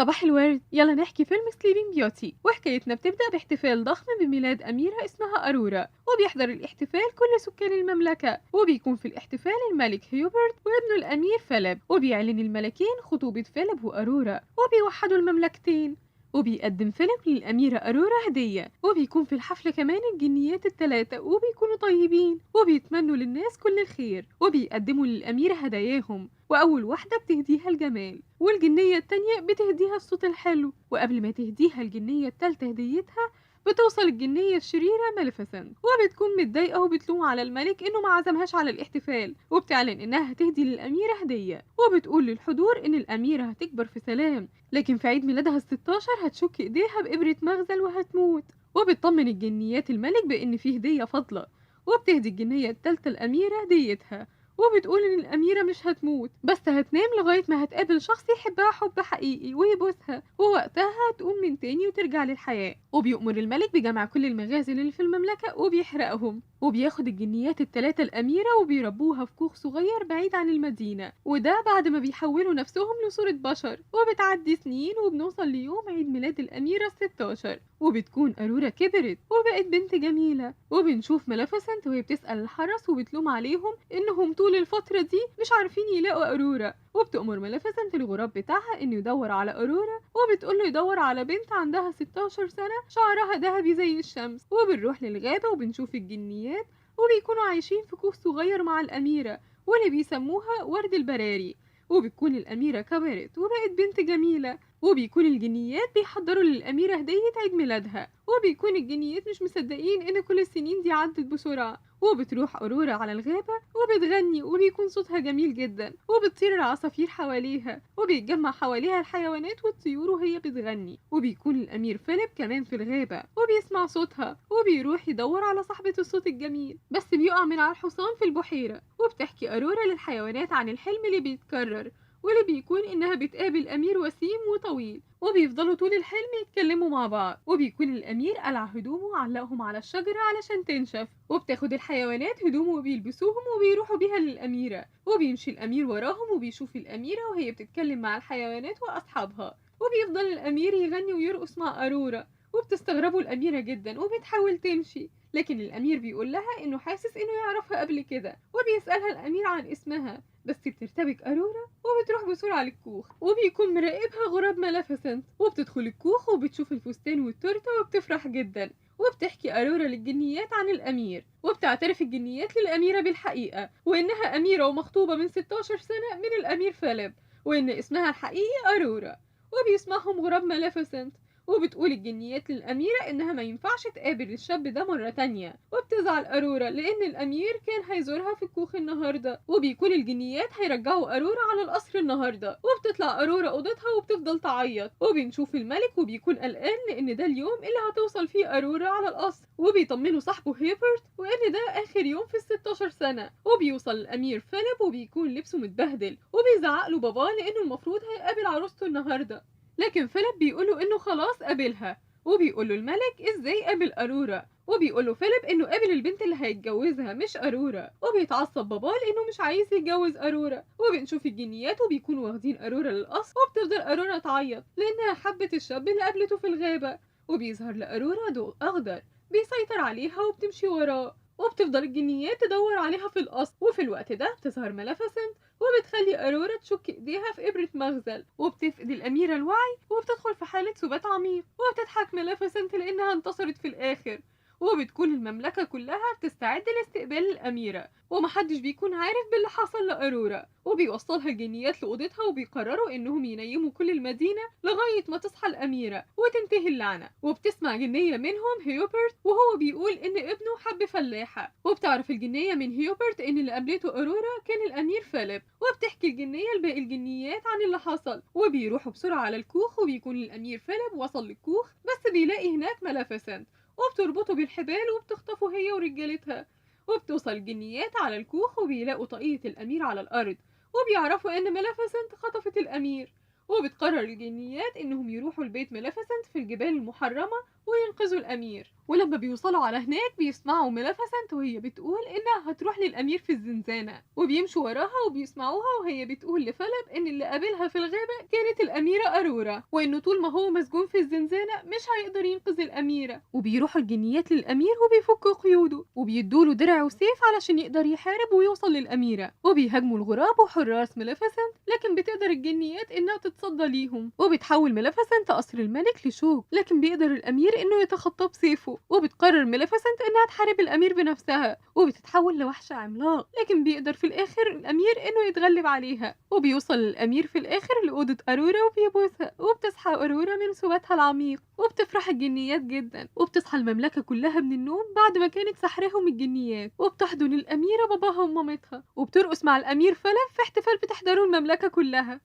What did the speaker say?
صباح الورد، يلا نحكي فيلم سليبنج بيوتي. وحكايتنا بتبدأ باحتفال ضخم بميلاد أميرة اسمها أرورا، وبيحضر الاحتفال كل سكان المملكة. وبيكون في الاحتفال الملك هيوبرت وابنه الأمير فيليب، وبيعلن الملكين خطوبة فيليب وأرورا وبيوحدوا المملكتين. وبيقدم فيليب للأميرة أرورا هدية، وبيكون في الحفلة كمان الجنيات التلاتة وبيكونوا طيبين وبيتمنوا للناس كل الخير، وبيقدموا للأميرة هداياهم. وأول واحدة بتهديها الجمال، والجنية التانية بتهديها الصوت الحلو. وقبل ما تهديها الجنية التالتة هديتها، بتوصل الجنية الشريرة ماليفيسنت، وبتكون متضايقة وبتلوم على الملك إنه ما عزمهاش على الاحتفال، وبتعلن إنها هتهدي للأميرة هدية. وبتقول للحضور إن الأميرة هتكبر في سلام، لكن في عيد ميلادها الستاشر هتشك إيديها بإبرة مغزل وهتموت. وبتطمن الجنيات الملك بإن فيه هدية فاضلة، وبتهدي الجنية التالتة الأميرة هديتها، وبتقول إن الأميرة مش هتموت بس هتنام لغاية ما هتقابل شخص يحبها حب حقيقي ويبوسها، ووقتها هتقوم من تاني وترجع للحياة. وبيؤمر الملك بجمع كل المغازل اللي في المملكة وبيحرقهم، وبياخد الجنيات التلاتة الأميرة وبيربوها في كوخ صغير بعيد عن المدينة، وده بعد ما بيحولوا نفسهم لصورة بشر. وبتعدي سنين وبنوصل ليوم عيد ميلاد الأميرة الستاشر، وبتكون أرورا كبرت وبقت بنت جميلة. وبنشوف ماليفيسنت وهي بتسأل الحرس وبتلوم عليهم إنهم طول الفترة دي مش عارفين يلاقوا أرورا. وبتأمر ماليفيسنت الغراب بتاعها إنه يدور على أرورا، وبتقوله يدور على بنت عندها 16 سنة شعرها ذهبي زي الشمس. وبنروح للغابة وبنشوف الجنيات، وبيكونوا عايشين في كوخ صغير مع الأميرة واللي بيسموها ورد البراري. وبتكون الأميرة كبرت وبقت بنت جميلة، وبيكون الجنيات بيحضروا للأميرة هدية عيد ميلادها. وبيكون الجنيات مش مصدقين إن كل السنين دي عدت بسرعة. وبتروح أرورا على الغابة وبتغني وبيكون صوتها جميل جدا، وبتطير العصافير حواليها وبيتجمع حواليها الحيوانات والطيور وهي بتغني. وبيكون الأمير فيليب كمان في الغابة وبيسمع صوتها، وبيروح يدور على صاحبة الصوت الجميل بس بيقع من على الحصان في البحيرة. وبتحكي أرورا للحيوانات عن الحلم اللي بيتكرر، واللي بيكون إنها بتقابل أمير وسيم وطويل، وبيفضلوا طول الحلم يتكلموا مع بعض. وبيكون الأمير قلع هدومه وعلقهم على الشجرة علشان تنشف، وبتاخد الحيوانات هدومه وبيلبسوهم وبيروحوا بيها للأميرة. وبيمشي الأمير وراهم وبيشوف الأميرة وهي بتتكلم مع الحيوانات وأصحابها، وبيفضل الأمير يغني ويرقص مع أرورا. وبتستغربوا الأميرة جدا وبتحاول تمشي، لكن الأمير بيقول لها إنه حاسس إنه يعرفها قبل كده. وبيسألها الأمير عن اسمها بس بترتبك أرورا وبتروح بسرعة للكوخ، وبيكون مراقبها غراب ماليفيسنت. وبتدخل الكوخ وبتشوف الفستان والتورتة وبتفرح جدا. وبتحكي أرورا للجنيات عن الأمير، وبتعترف الجنيات للأميرة بالحقيقة وإنها أميرة ومخطوبة من 16 سنة من الأمير فيليب، وإن اسمها الحقيقي أرورا. وبيسمعهم غراب ماليفيسنت، وبتقول الجنيات للأميرة إنها ما ينفعش تقابل الشاب ده مرة تانية. وبتزعل أرورا لأن الأمير كان هيزورها في الكوخ النهاردة، وبيكون الجنيات هيرجعوا أرورا على القصر النهاردة. وبتطلع أرورا أوضتها وبتفضل تعيط، وبنشوف الملك وبيكون قلقان لأن ده اليوم اللي هتوصل فيه أرورا على القصر. وبيطمنوا صاحبه هيبرت وإن ده آخر يوم في ال16 سنة. وبيوصل الأمير فيليب وبيكون لبسه متبهدل، وبيزعق له باباه لأنه المفروض هيقابل عروسته النهاردة، لكن فيليب بيقوله انه خلاص قابلها. وبيقوله الملك ازاي قابل أرورا، وبيقوله فيليب انه قابل البنت اللي هيتجوزها مش أرورا. وبيتعصب باباه لانه مش عايز يتجوز أرورا. وبنشوف الجنيات وبيكونوا واخدين أرورا للقصر، وبتفضل أرورا تعيط لانها حبت الشاب اللي قابلته في الغابة. وبيظهر لأرورا ضوء أخضر بيسيطر عليها وبتمشي وراه، وبتفضل الجنيات تدور عليها في القصر. وفي الوقت ده بتظهر ماليفيسنت وبتخلي أرورا تشك إيديها في إبرة مغزل، وبتفقد الأميرة الوعي وبتدخل في حالة سبات عميق. وبتضحك ماليفيسنت لأنها انتصرت في الآخر. وبتكون المملكة كلها بتستعد لاستقبال الأميرة، ومحدش بيكون عارف باللي حصل لأرورا. وبيوصلها الجنيات لأوضتها وبيقرروا إنهم ينيموا كل المدينة لغاية ما تصحى الأميرة وتنتهي اللعنة. وبتسمع جنية منهم هيوبرت وهو بيقول إن ابنه حب فلاحة، وبتعرف الجنية من هيوبرت إن اللي قابلته أرورا كان الأمير فيليب. وبتحكي الجنية لباقي الجنيات عن اللي حصل، وبيروحوا بسرعة على الكوخ. وبيكون الأمير فيليب وصل للكوخ بس بيلاقي هناك ماليفيسنت، وبتربطه بالحبال وبتخطفه هي ورجالتها. وبتوصل الجنيات على الكوخ وبيلاقوا طاقية الأمير على الأرض، وبيعرفوا إن ماليفيسنت خطفت الأمير. وبتقرر الجنيات إنهم يروحوا لبيت ماليفيسنت في الجبال المحرمة وينقذوا الأمير. ولما بيوصلوا على هناك بيسمعوا ماليفيسنت وهي بتقول إنها هتروح للأمير في الزنزانة، وبيمشوا وراها وبيسمعوها وهي بتقول لفيليب إن اللي قابلها في الغابة كانت الأميرة أرورا، وإنه طول ما هو مسجون في الزنزانة مش هيقدر ينقذ الأميرة. وبيروحوا الجنيات للأمير وبيفكوا قيوده وبيدوله درع وسيف علشان يقدر يحارب ويوصل للأميرة، وبيهاجموا الغراب وحراس ماليفيسنت، لكن بتقدر الجنيات إنها تتصدى ليهم، وبتحول ماليفيسنت قصر الملك لشوك، لكن بيقدر الأمير إنه يتخطاه بسيفه. وبتقرر ماليفيسنت إنها تحارب الأمير بنفسها وبتتحول لوحش عملاق، لكن بيقدر في الآخر الأمير إنه يتغلب عليها. وبيوصل الأمير في الآخر لأوضة أرورا وبيبوسها، وبتصحى أرورا من سباتها العميق وبتفرح الجنيات جدا، وبتصحى المملكة كلها من النوم بعد ما كانت سحرهم الجنيات، وبتحضن الأميرة باباها ومامتها، وبترقص مع الأمير فيليب في احتفال بتحضره المملكة كلها.